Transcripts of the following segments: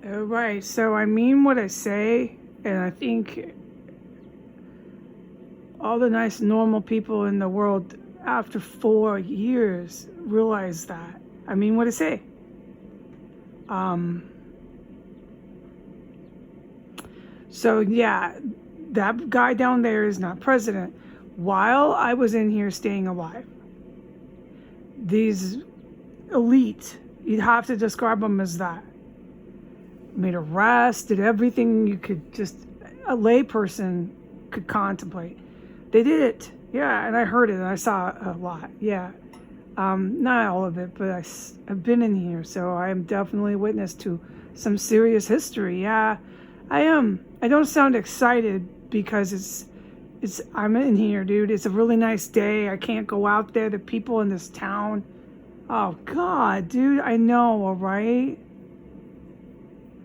Right. So I mean what I say, and I think all the nice, normal people in the world after 4 years realize that. I mean what I say. Um, so yeah, that guy down there is not president. While I was in here staying alive, these elite, you'd have to describe them as that. Made arrests, did everything you could just a layperson could contemplate. They did it, yeah, and I heard it and I saw a lot, yeah. Not all of it, but I've been in here, so I am definitely witness to some serious history. Yeah, I am. I don't sound excited because I'm in here, dude. It's a really nice day. I can't go out there. The people in this town. Oh God, dude, I know, all right.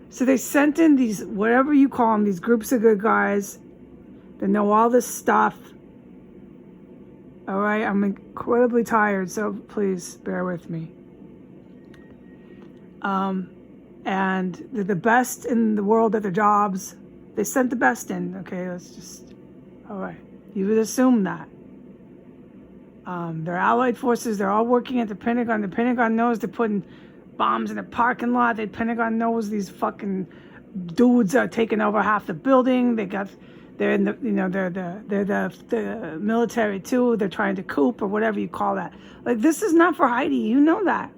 So they sent in these, whatever you call them, these groups of good guys that know all this stuff. All right, I'm incredibly tired, so please bear with me. And they're the best in the world at their jobs. They sent the best in. Okay, let's just, all right. You would assume that. They're allied forces. They're all working at the Pentagon. The Pentagon knows they're putting bombs in the parking lot. The Pentagon knows these fucking dudes are taking over half the building. They're in the, they're the military too. They're trying to coup or whatever you call that. Like, this is not for Heidi. You know that.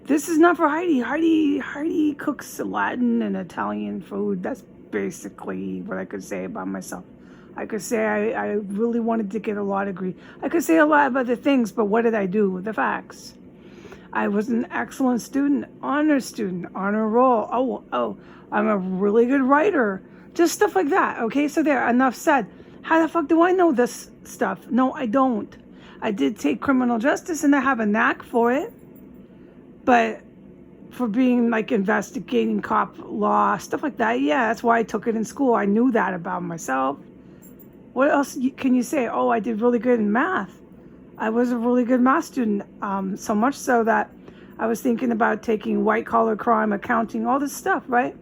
This is not for Heidi. Heidi cooks Latin and Italian food. That's basically what I could say about myself. I could say I really wanted to get a law degree. I could say a lot of other things, but what did I do with the facts? I was an excellent student, honor roll. Oh, I'm a really good writer. Just stuff like that, okay? So there, enough said. How the fuck do I know this stuff? No, I don't. I did take criminal justice and I have a knack for it. But for being like investigating cop law, stuff like that, yeah, that's why I took it in school. I knew that about myself. What else can you say? Oh, I did really good in math. I was a really good math student, so much so that I was thinking about taking white-collar crime, accounting, all this stuff, right?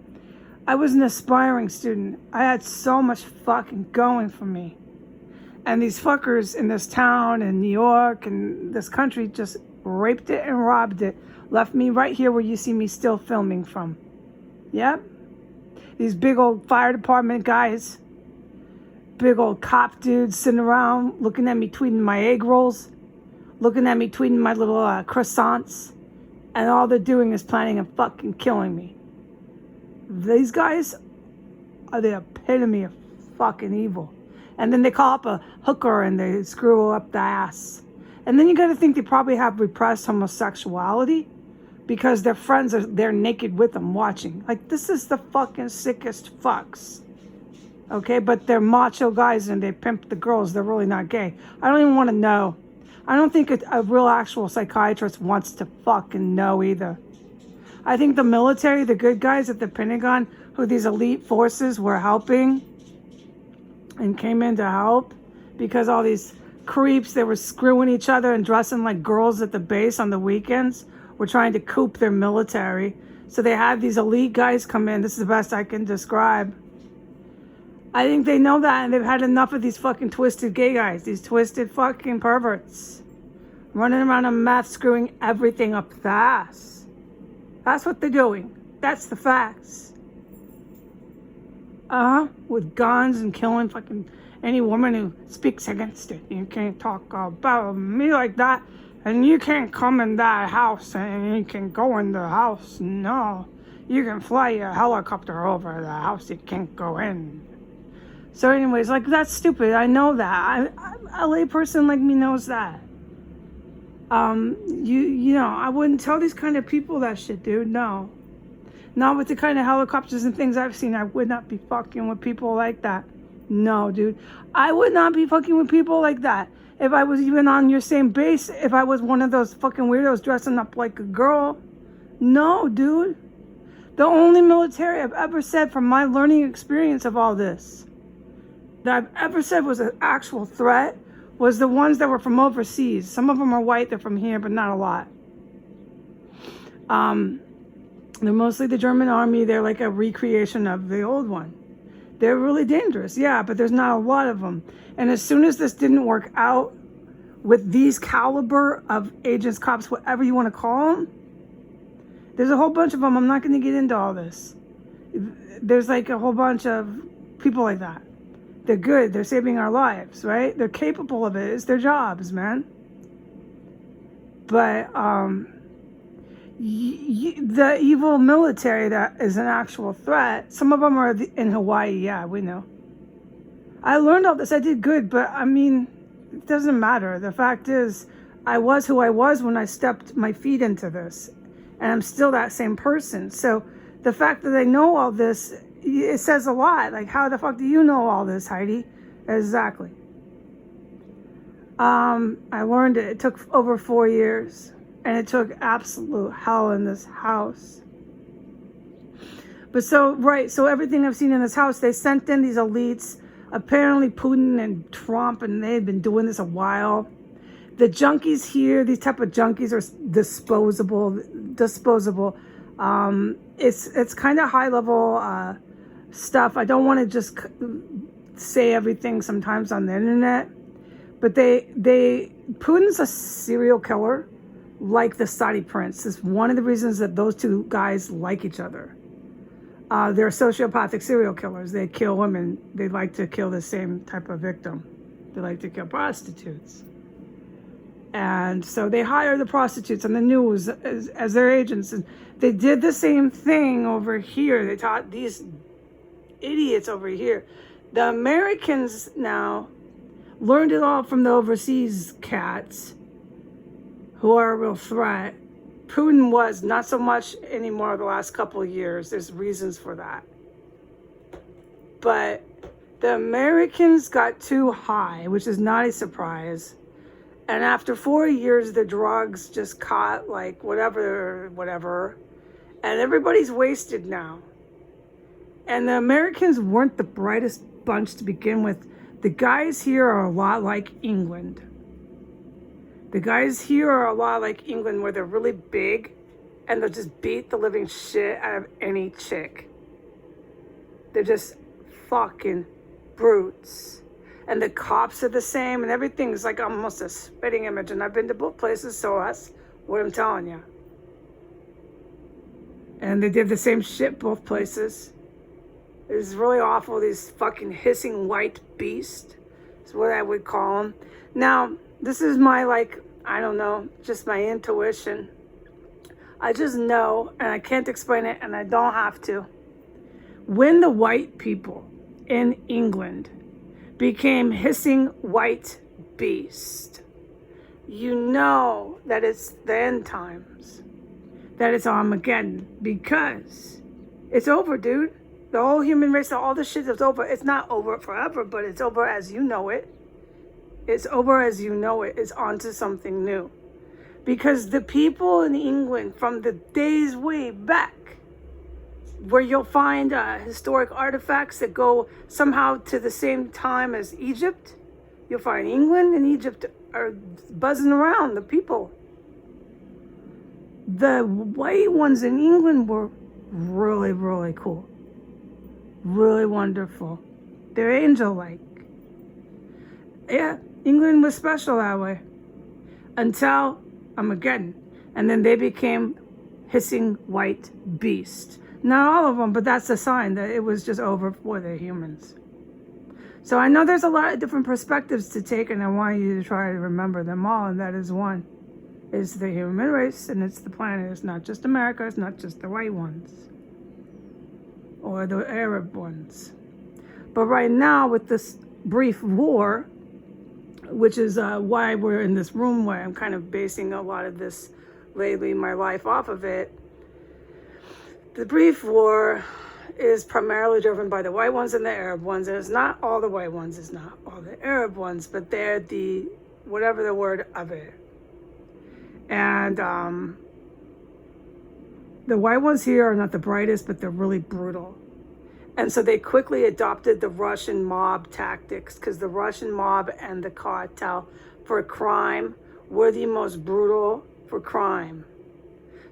I was an aspiring student. I had so much fucking going for me. And these fuckers in this town in New York and this country just raped it and robbed it. Left me right here where you see me still filming from. Yep. These big old fire department guys. Big old cop dudes sitting around looking at me tweeting my egg rolls, looking at me tweeting my little croissants, and all they're doing is planning on fucking killing me. These guys are the epitome of fucking evil. And then they call up a hooker and they screw up the ass. And then you gotta think they probably have repressed homosexuality because their friends are there naked with them watching. Like, this is the fucking sickest fucks. Okay, but they're macho guys and they pimp the girls. They're really not gay. I don't even want to know. I don't think a real actual psychiatrist wants to fucking know either. I think the military, the good guys at the Pentagon, who these elite forces were helping and came in to help because all these creeps, they were screwing each other and dressing like girls at the base on the weekends, were trying to coup their military. So they had these elite guys come in. This is the best I can describe. I think they know that, and they've had enough of these fucking twisted gay guys, these twisted fucking perverts, running around on meth, screwing everything up the ass. That's what they're doing. That's the facts. With guns and killing fucking any woman who speaks against it. You can't talk about me like that, and you can't come in that house, and you can go in the house. No, you can fly a helicopter over the house, you can't go in. So anyways, like, that's stupid. I know that. A lay person like me knows that. You know, I wouldn't tell these kind of people that shit, dude. No. Not with the kind of helicopters and things I've seen. I would not be fucking with people like that. No, dude. I would not be fucking with people like that. If I was even on your same base, if I was one of those fucking weirdos dressing up like a girl. No, dude. The only military I've ever said from my learning experience of all this that I've ever said was an actual threat was the ones that were from overseas. Some of them are white, they're from here, but not a lot. They're mostly the German army. They're like a recreation of the old one. They're really dangerous, yeah, but there's not a lot of them. And as soon as this didn't work out with these caliber of agents, cops, whatever you want to call them, there's a whole bunch of them. I'm not going to get into all this. There's like a whole bunch of people like that. They're good. They're saving our lives, right? They're capable of it. It's their jobs, man. But the evil military that is an actual threat, some of them are in Hawaii. Yeah, we know. I learned all this. I did good, but I mean, it doesn't matter. The fact is, I was who I was when I stepped my feet into this, and I'm still that same person. So the fact that I know all this, it says a lot. Like, how the fuck do you know all this, Heidi? Exactly. I learned it. It took over 4 years, and it took absolute hell in this house. But so everything I've seen in this house, they sent in these elites. Apparently Putin and Trump, and they had been doing this a while. The junkies here, these type of junkies are disposable. It's kind of high level stuff. I don't want to just say everything sometimes on the internet, but Putin's a serial killer, like the Saudi prince. It's one of the reasons that those two guys like each other. They're sociopathic serial killers. They kill women. They like to kill the same type of victim. They like to kill prostitutes. And so they hire the prostitutes on the news as their agents. And they did the same thing over here. They taught these idiots over here. The Americans now learned it all from the overseas cats who are a real threat. Putin was not so much anymore the last couple of years. There's reasons for that. But the Americans got too high, which is not a surprise. And after 4 years, the drugs just caught like whatever. And everybody's wasted now. And the Americans weren't the brightest bunch to begin with. The guys here are a lot like England. The guys here are a lot like England, where they're really big and they'll just beat the living shit out of any chick. They're just fucking brutes. And the cops are the same, and everything's like almost a spitting image. And I've been to both places, so that's what I'm telling you. And they did the same shit both places. It was really awful. These fucking hissing white beasts is what I would call them. Now, this is my, I don't know, just my intuition. I just know, and I can't explain it, and I don't have to. When the white people in England became hissing white beasts, you know that it's the end times, that it's Armageddon, because it's over, dude. The whole human race, all the shit is over. It's not over forever, but it's over as you know it. It's over as you know it. It's on to something new. Because the people in England from the days way back, where you'll find historic artifacts that go somehow to the same time as Egypt, you'll find England and Egypt are buzzing around, the people. The white ones in England were really, really cool. Really wonderful. They're angel-like. Yeah, England was special that way. Until Armageddon. And then they became hissing white beasts. Not all of them, but that's a sign that it was just over for the humans. So I know there's a lot of different perspectives to take, and I want you to try to remember them all, and that is one. It's the human race, and it's the planet. It's not just America. It's not just the white ones. Or the Arab ones. But right now, with this brief war, which is why we're in this room, where I'm kind of basing a lot of this lately, my life off of it. The brief war is primarily driven by the white ones and the Arab ones, and it's not all the white ones, it's not all the Arab ones, but they're the, whatever the word of it. And the white ones here are not the brightest, but they're really brutal. And so they quickly adopted the Russian mob tactics, because the Russian mob and the cartel for crime were the most brutal for crime.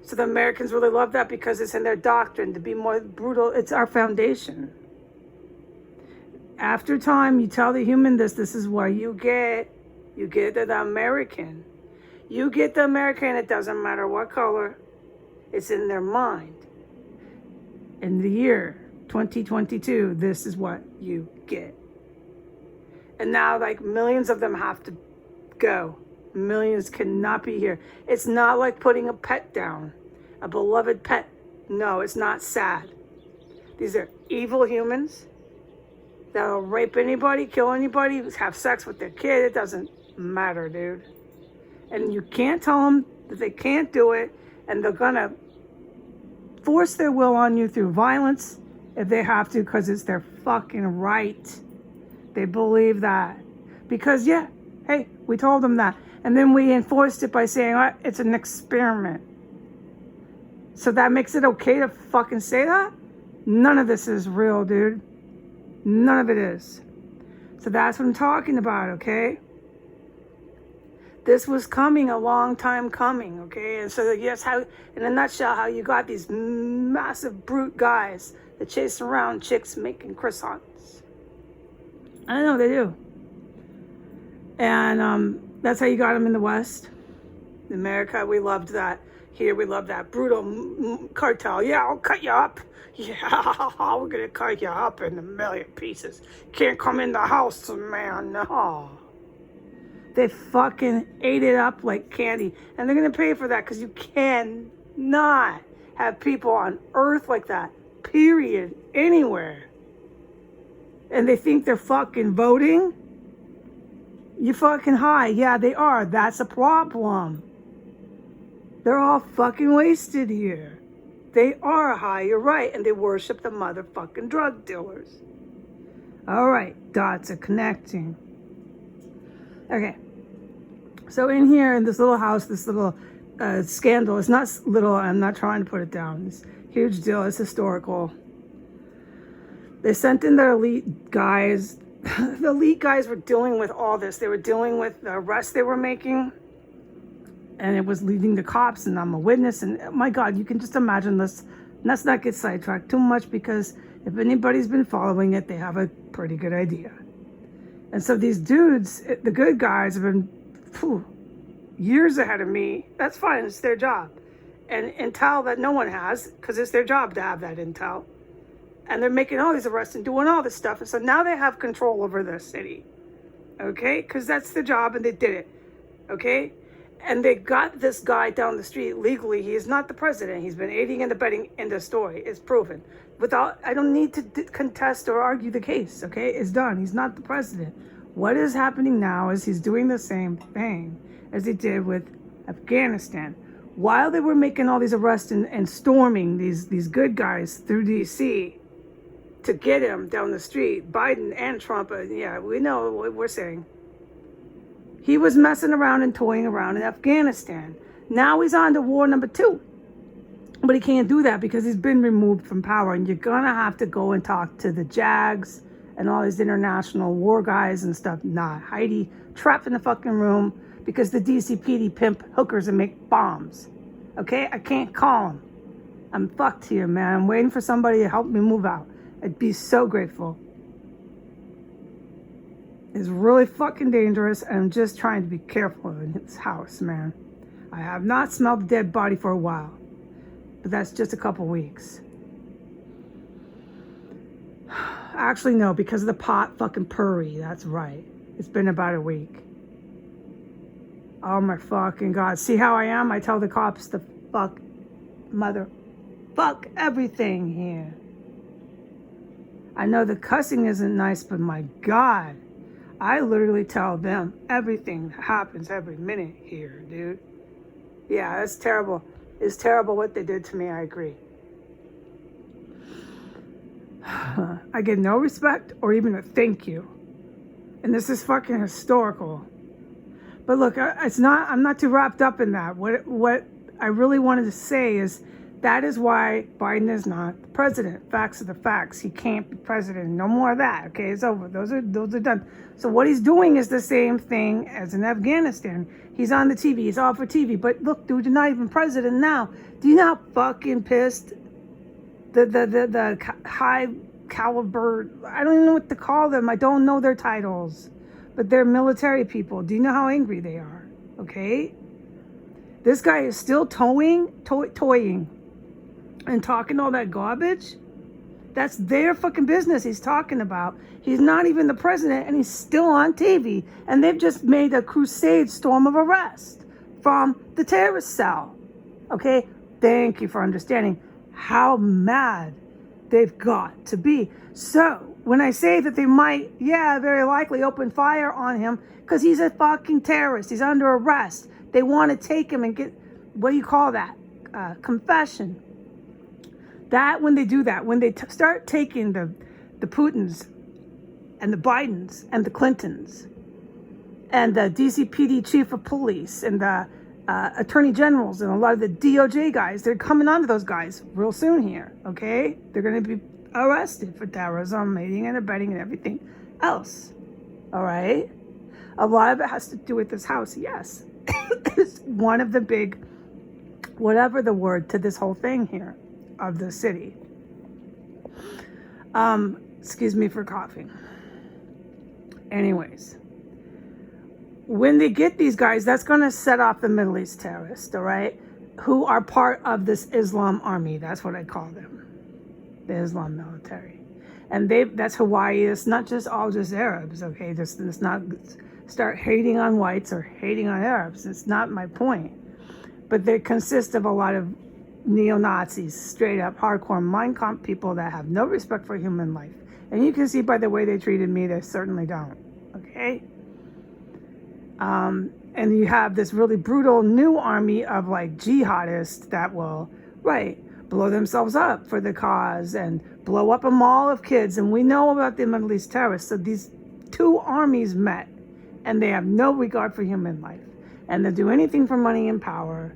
So the Americans really love that because it's in their doctrine to be more brutal. It's our foundation. After time, you tell the human this is where you get the American. You get the American, it doesn't matter what color. It's in their mind. In the year 2022, this is what you get. And now, like, millions of them have to go. Millions cannot be here. It's not like putting a pet down, a beloved pet. No, it's not sad. These are evil humans that'll rape anybody, kill anybody, have sex with their kid. It doesn't matter, dude. And you can't tell them that they can't do it, and they're gonna force their will on you through violence if they have to, because it's their fucking right. They believe that. Because, yeah, hey, we told them that. And then we enforced it by saying, oh, it's an experiment. So that makes it okay to fucking say that? None of this is real, dude. None of it is. So that's what I'm talking about, okay? This was coming, a long time coming, okay? And so yes, how, in a nutshell, how you got these massive brute guys that chase around chicks making croissants. I know they do. And that's how you got them in the West. In America, we loved that. Here, we love that brutal cartel. Yeah, I'll cut you up. Yeah, we're going to cut you up in a million pieces. Can't come in the house, man. No. They fucking ate it up like candy. And they're going to pay for that because you cannot have people on earth like that. Period. Anywhere. And they think they're fucking voting. You're fucking high. Yeah, they are. That's a problem. They're all fucking wasted here. They are high, you're right. And they worship the motherfucking drug dealers. All right, dots are connecting. Okay. So in here, in this little house, this little scandal. It's not little. I'm not trying to put it down. It's a huge deal. It's historical. They sent in their elite guys. The elite guys were dealing with all this. They were dealing with the arrests they were making. And it was leading to cops, and I'm a witness. And oh my God, you can just imagine this. Let's not get sidetracked too much, because if anybody's been following it, they have a pretty good idea. And so these dudes, the good guys, have been years ahead of me. That's fine. It's their job. And intel that no one has, because it's their job to have that intel. And they're making all these arrests and doing all this stuff. And so now they have control over the city. Okay? Because that's the job, and they did it. Okay? And they got this guy down the street legally. He is not the president. He's been aiding and abetting in the story. It's proven. I don't need to contest or argue the case. Okay? It's done. He's not the president. What is happening now is he's doing the same thing as he did with Afghanistan. While they were making all these arrests and storming these good guys through D.C., to get him down the street, Biden and Trump, yeah, we know what we're saying. He was messing around and toying around in Afghanistan. Now he's on to war number 2. But he can't do that because he's been removed from power. And you're going to have to go and talk to the JAGs and all these international war guys and stuff. Nah, Heidi trapped in the fucking room because the DCPD pimp hookers and make bombs. Okay? I can't call him. I'm fucked here, man. I'm waiting for somebody to help me move out. I'd be so grateful. It's really fucking dangerous, and I'm just trying to be careful in his house, man. I have not smelled a dead body for a while, but that's just a couple weeks. Actually, no, because of the pot fucking purry. That's right. It's been about a week. Oh my fucking God. See how I am? I tell the cops to fuck everything here. I know the cussing isn't nice, but my God, I literally tell them everything that happens every minute here, dude. Yeah, that's terrible. It's terrible what they did to me, I agree. I get no respect or even a thank you. And this is fucking historical. But look, I'm not too wrapped up in that. What I really wanted to say is That is why Biden is not the president. Facts are the facts. He can't be president. No more of that. Okay, it's over. Those are done. So what he's doing is the same thing as in Afghanistan. He's on the TV. He's all for TV. But look, dude, you're not even president now. Do you know how fucking pissed the high caliber, I don't even know what to call them. I don't know their titles. But they're military people. Do you know how angry they are? Okay? This guy is still toying and talking all that garbage. That's their fucking business he's talking about. He's not even the president and he's still on TV. And they've just made a crusade storm of arrest from the terrorist cell. Okay? Thank you for understanding how mad they've got to be. So when I say that they might, very likely open fire on him because he's a fucking terrorist. He's under arrest. They want to take him and get, what do you call that? Confession. That when they do that, when they start taking the Putins and the Bidens and the Clintons and the DCPD chief of police and the attorney generals and a lot of the DOJ guys, they're coming onto those guys real soon here, okay? They're going to be arrested for terrorism, aiding and abetting and everything else, all right? A lot of it has to do with this house, yes. It's one of the big, whatever the word to this whole thing here of the city. Excuse me for coughing. Anyways, when they get these guys, that's going to set off the Middle East terrorists, all right, who are part of this Islam army. That's what I call them, the Islam military. And that's Hawaii. It's not just all just Arabs, okay? It's not start hating on whites or hating on Arabs. It's not my point. But they consist of a lot of neo-Nazis, straight up hardcore Mein Kampf people that have no respect for human life. And you can see by the way they treated me, they certainly don't, okay? And you have this really brutal new army of like jihadists that will, blow themselves up for the cause and blow up a mall of kids. And we know about the Middle East terrorists. So these two armies met and they have no regard for human life. And they'll do anything for money and power.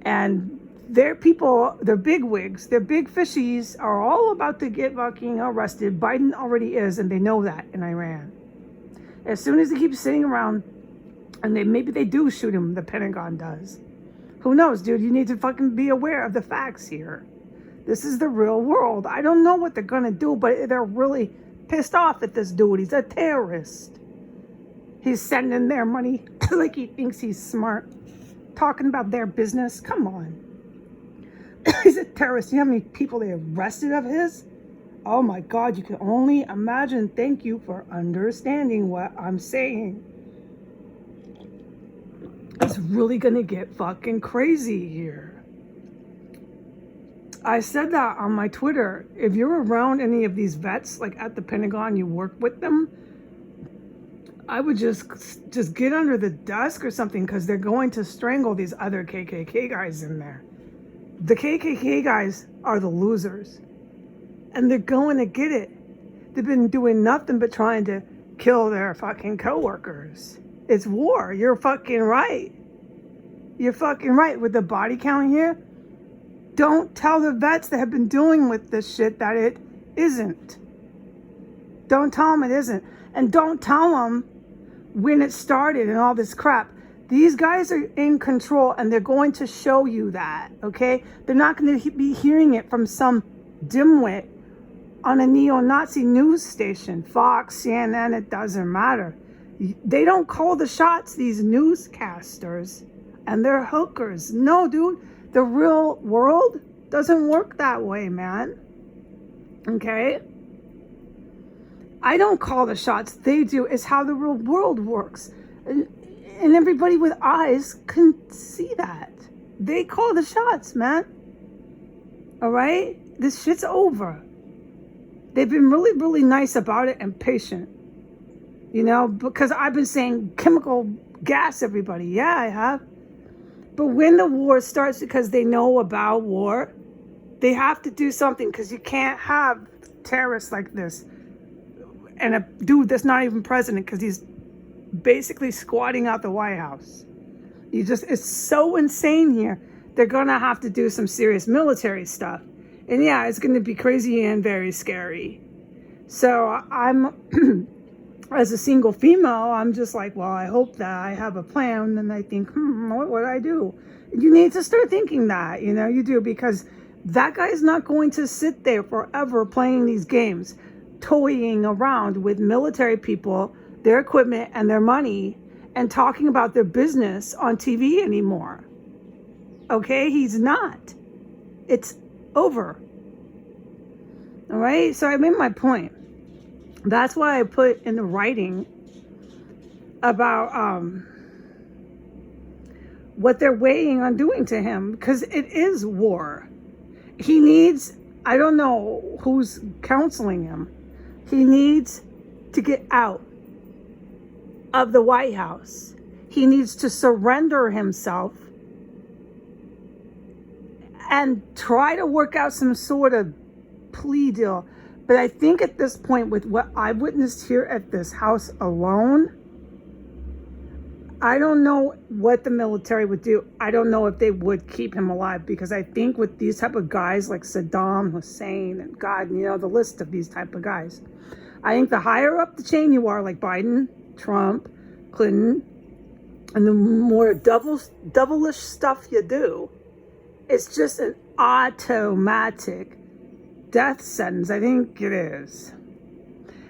And their people, their big wigs, their big fishies are all about to get fucking arrested. Biden already is, and they know that in Iran. As soon as they keep sitting around, and maybe they do shoot him, the Pentagon does. Who knows, dude? You need to fucking be aware of the facts here. This is the real world. I don't know what they're going to do, but they're really pissed off at this dude. He's a terrorist. He's sending their money like he thinks he's smart. Talking about their business. Come on. He's a terrorist. You know how many people they arrested of his? Oh my God, you can only imagine. Thank you for understanding what I'm saying. It's really gonna get fucking crazy here. I said that on my Twitter. If you're around any of these vets, like at the Pentagon, you work with them, I would just get under the desk or something, because they're going to strangle these other KKK guys in there. The KKK guys are the losers, and they're going to get it. They've been doing nothing but trying to kill their fucking coworkers. It's war. You're fucking right. You're fucking right. With the body count here, don't tell the vets that have been dealing with this shit that it isn't. Don't tell them it isn't. And don't tell them when it started and all this crap. These guys are in control, and they're going to show you that, okay? They're not going to be hearing it from some dimwit on a neo-Nazi news station, Fox, CNN, it doesn't matter. They don't call the shots, these newscasters, and they're hookers. No, dude, the real world doesn't work that way, man. Okay? I don't call the shots, they do. It's how the real world works. And everybody with eyes can see that. They call the shots, man. All right? This shit's over. They've been really, really nice about it and patient. You know, because I've been saying chemical gas everybody. Yeah, I have. But when the war starts, because they know about war, they have to do something, because you can't have terrorists like this. And a dude that's not even president, because he's basically squatting out the White House. It's so insane here they're going to have to do some serious military stuff. And yeah, it's going to be crazy and very scary. So I'm, as a single female, I'm just like, well, I hope that I have a plan. And I think, what would I do? You need to start thinking that, you do, because that guy is not going to sit there forever playing these games, toying around with military people, their equipment and their money, and talking about their business on TV anymore. Okay? He's not. It's over. All right? So I made my point. That's why I put in the writing about what they're weighing on doing to him, because it is war. He needs, I don't know who's counseling him, he needs to get out of the White House. He needs to surrender himself and try to work out some sort of plea deal. But I think at this point, with what I witnessed here at this house alone, I don't know what the military would do. I don't know if they would keep him alive, because I think with these type of guys like Saddam Hussein and God, the list of these type of guys, I think the higher up the chain you are, like Biden, Trump, Clinton, and the more devilish stuff you do, it's just an automatic death sentence. I think it is.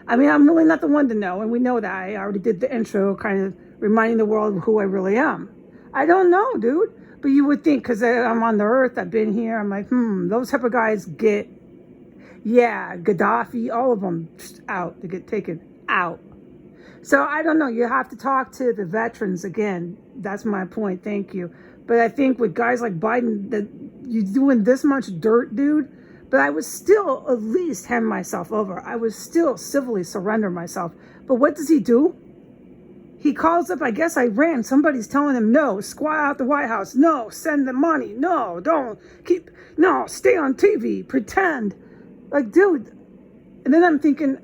I mean, I'm really not the one to know, and we know that. I already did the intro, kind of reminding the world of who I really am. I don't know, dude. But you would think, because I'm on the earth, I've been here, I'm like, those type of guys get, Gaddafi, all of them out. They get taken out. So I don't know. You have to talk to the veterans again. That's my point. Thank you. But I think with guys like Biden, that you're doing this much dirt, dude. But I would still at least hand myself over. I would still civilly surrender myself. But what does he do? He calls up, I guess, Iran. Somebody's telling him, no, squat out the White House. No, send the money. No, stay on TV. Pretend. Like, dude. And then I'm thinking,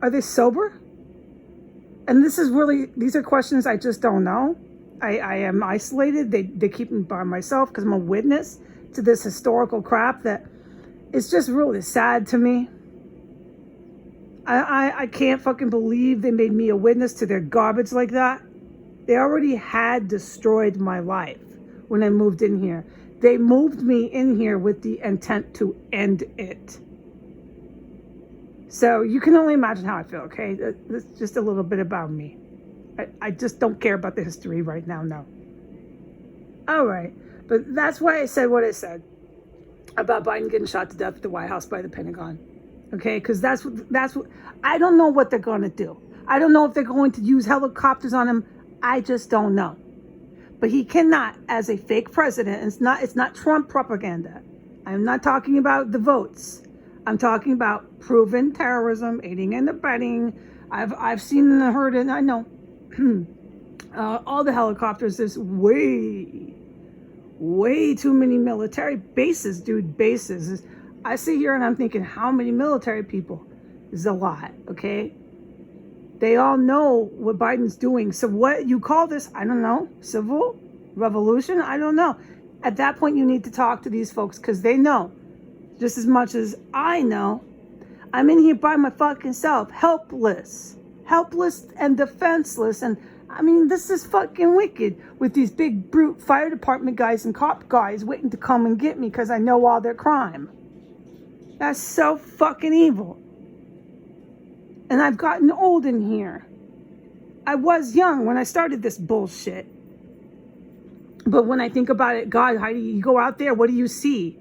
are they sober? And these are questions I just don't know. I am isolated. They keep me by myself because I'm a witness to this historical crap that it's just really sad to me. I can't fucking believe they made me a witness to their garbage like that. They already had destroyed my life when I moved in here. They moved me in here with the intent to end it. So you can only imagine how I feel, okay? That's just a little bit about me. I just don't care about the history right now, no. All right. But that's why I said what I said about Biden getting shot to death at the White House by the Pentagon. Okay, because that's what I don't know what they're going to do. I don't know if they're going to use helicopters on him. I just don't know. But he cannot, as a fake president, it's not Trump propaganda. I'm not talking about the votes. I'm talking about proven terrorism, aiding and abetting. I've seen and heard, and I know all the helicopters. There's way too many military bases, dude. Bases. I sit here and I'm thinking, how many military people? Is a lot, okay? They all know what Biden's doing. So what you call this, I don't know, civil revolution? I don't know. At that point, you need to talk to these folks because they know just as much as I know. I'm in here by my fucking self, helpless and defenseless. And I mean, this is fucking wicked with these big brute fire department guys and cop guys waiting to come and get me because I know all their crime. That's so fucking evil. And I've gotten old in here. I was young when I started this bullshit. But when I think about it, God, how do you go out there? What do you see?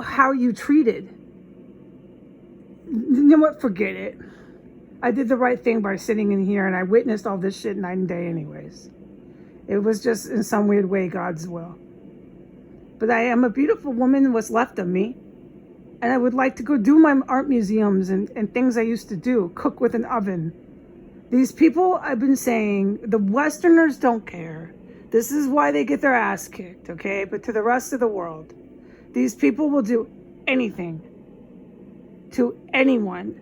How are you treated? You know what? Forget it. I did the right thing by sitting in here and I witnessed all this shit night and day anyways. It was just in some weird way God's will. But I am a beautiful woman, what's left of me. And I would like to go do my art museums and things I used to do, cook with an oven. These people, I've been saying, the Westerners don't care. This is why they get their ass kicked, okay? But to the rest of the world, these people will do anything to anyone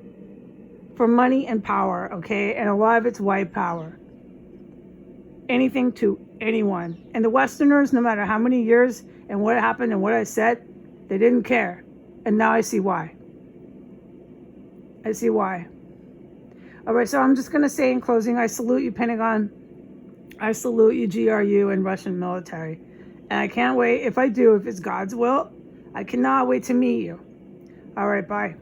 for money and power, okay? And a lot of it's white power. Anything to anyone. And the Westerners, no matter how many years and what happened and what I said, they didn't care. And now I see why. I see why. All right, so I'm just going to say in closing, I salute you, Pentagon. I salute you, GRU, and Russian military. And I can't wait, if I do, if it's God's will, I cannot wait to meet you. All right, bye.